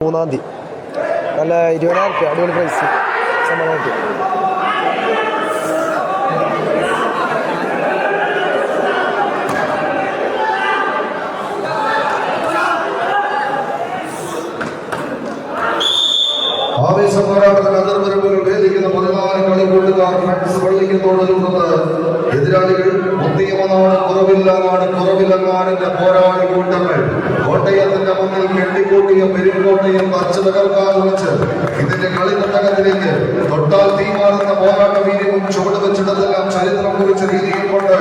3-ാം തീയതി നല്ല 20,000 അടിപൊളി പ്രൈസ് സമ്മാനമായിട്ട്. ആവേശ പോരാട്ടത്തിൽ അതിർവരമ്പുകൾ ഭേദിക്കുന്ന 14 കളിക്കൂട്ടുകാർ ഫ്രണ്ട്സ് പള്ളിക്കത്തോടുന്നത് എതിരാളികൾ മുത്തിയമനാണ് കുറവില്ലങ്ങാടിന്റെ പോരാളി കൂട്ടങ്ങൾ കോട്ടയത്തിന്റെ മുന്നിൽ കെട്ടിക്കൂട്ടിയ പെരുങ്കോട്ടയം തച്ച് തകർക്കാൻ വെച്ച് ഇതിന്റെ കളിത്തട്ടകത്തിലേക്ക് തൊട്ടാൽ തീമാറുന്ന പോരാട്ട വീര്യവും ചുവട് വെച്ചിടത്തെല്ലാം ചരിത്രം കുറിച്ച രീതിയിൽ കൊണ്ട്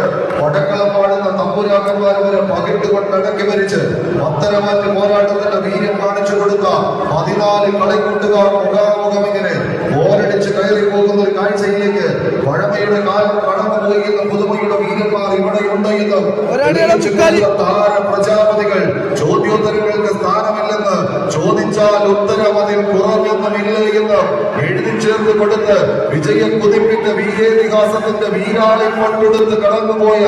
ഒടക്കളം പാടുന്ന തമ്പുരാക്കന്മാർ വരെ പകിട്ടുകൊണ്ട് അടക്കി ഭരിച്ച് പത്തരമാറ്റ് പോരാട്ടത്തിന്റെ വീര്യം കാണിച്ചു കൊടുത്ത 14 കളിക്കൂട്ടുകാർ മുഖാമുഖം ഇങ്ങനെ പോരടിച്ച് കയറി പോകുന്ന ഒരു കാഴ്ചയിലേക്ക് പഴമയുടെ കാലം കടന്നുപോയി എന്ന പുതുമയുടെ വീരന്മാർ ഇവിടെയുണ്ട് എന്നും താര പ്രജാപതികൾ ചോദ്യോത്തരങ്ങൾക്ക് സ്ഥാനമില്ലെന്ന് ചോദിച്ചാൽ ഉത്തരം അതിൽ കുറവൊന്നുമില്ല എന്ന് എഴുതി ചേർത്ത് കൊടുത്ത് വിജയ കുതിപ്പിന്റെ വീരേതിഹാസത്തിന്റെ വീരാളി കൊണ്ടുകൊടുത്ത് കടന്നുപോയ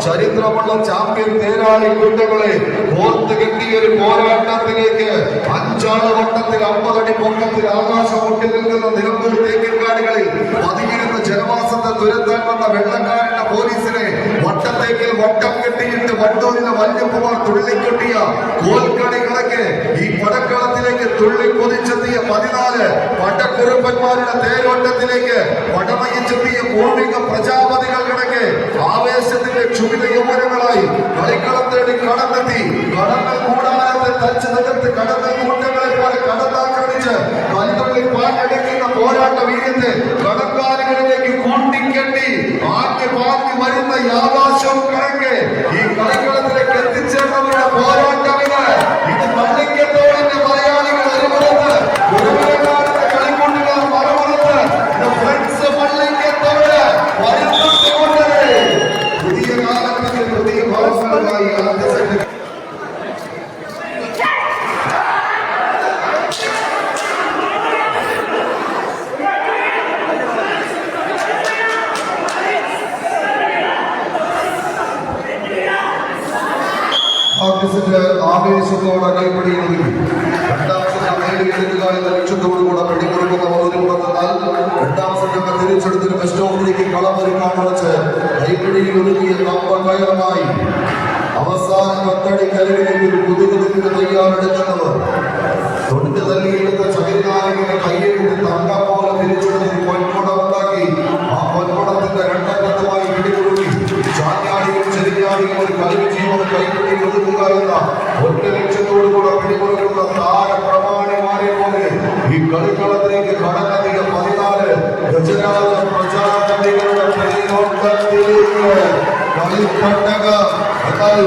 ചരിത്രമുള്ള ചാമ്പ്യൻ തേരാളി കൂട്ടങ്ങളെ കോർത്ത് കെട്ടിയ ഒരു പോരാട്ടത്തിലേക്ക് 5 വട്ടത്തിൽ 50 അടി പൊക്കത്തിൽ ആകാശം മുട്ടി നിൽക്കുന്ന നിലമ്പൂർ തേക്കിൻകാടുകളിൽ പതിയിരുന്ന ജനവാസത്തെ തുരത്താൻ വന്ന വെള്ളക്കാരന്റെ പോലീസിനെ വട്ടത്തേക്കിൽ വട്ടം കെട്ടിയിട്ട് വണ്ടൂരിലെ വല്യപ്പുമാർ തുള്ളിക്കൊട്ടിയ കോൽക്കളികളൊക്കെ ഈ പടക്കളത്തിലേക്ക് തുള്ളി കൊതിച്ചെത്തിയ 14 പടക്കുറുപ്പന്മാരുടെ തേരോട്ടത്തിലേക്ക് പടമയിച്ചെത്തിയ പൂർവിക പ്രജാപതികൾ കണക്കെ ആവേശത്തിന്റെ ക്ഷുഭിത യൗവനങ്ങളായി കളിക്കളം തേടി കടന്നെത്തി കടന്നൽ കൂടാരത്തെ തച്ച് തകർത്ത് കടന്നൽ കൂട്ടങ്ങളെ പോലെ കടന്നാക്രമിച്ച് കൽകളിൽ പാഞ്ഞടിക്കുന്ന പോരാട്ട വീര്യത്തെ കടക്കാലുകളിലേക്ക് കൂട്ടിക്കെട്ടി ആദ്യ പാഞ്ഞു വരുന്ന യാവാശവും കണക്കെ ഈ കളിക്കളത്തിലേക്ക് എത്തിച്ചേർന്നവരുടെ പോരാട്ടമിന് ഇത് പള്ളിക്കത്തോടിന്റെ മലയാളികൾ ഒരുപുറത്ത് ഗുരുവിനെക്കാരുടെ കളിക്കൂട്ടുകാർ മറുപുറത്ത് ഫ്രണ്ട്സ് പള്ളിക്കത്തോട് വരുന്നുകൊണ്ടേ പുതിയ കാലത്തിന്റെ പുതിയ ഭാഷകളായി ആവേശത്തോടെ കൈപ്പിടിയിൽ രണ്ടാം സംഘം നേടിയെടുക്കുക എന്ന ലക്ഷ്യത്തോടുകൂടെ പിടികൊടുക്കുന്നവർ ഒരു പുറത്തെന്നാൽ രണ്ടാം സംഘത്തെ തിരിച്ചെടുത്തിന് വെസ്റ്റ് ഓഫിലേക്ക് കളമൊരുക്കാൻ വെച്ച് കൈപ്പിടിയിൽ ഒതുക്കിയ കമ്പകയറുമായി അവസാന 10 അടി കരുവിലേക്ക് ഒരു പുതുകുതിപ്പിന് തയ്യാറെടുക്കുന്നവർ തൊണ്ട് തല്ലിയെടുത്ത ചകിരിനായകനെ കയ്യെടുത്ത് തങ്കം പോലെ തിരിച്ചെടുത്ത് പൊന്മുടം ഉണ്ടാക്കി ആ പൊന്മുടത്തിന്റെ രണ്ടറ്റത്തുമായി പിടികൊടുക്കി ചാഞ്ഞാടിയും ചെരിഞ്ഞാടിയും ഒരു കരുവി ജീവൻ കൈപ്പിടിയിൽ ഒതുക്കുക എന്ന ഒറ്റ ലക്ഷ്യത്തോടുകൂടെ പിടികൊടുക്കുന്ന താരപ്രമാണിമാരെ പോലെ ഈ കളിക്കളത്തിലേക്ക് കടന്നെത്തിയ 14 ഗജരാജ പ്രജാപതികളുടെ കളിപ്പട്ടക എന്നാൽ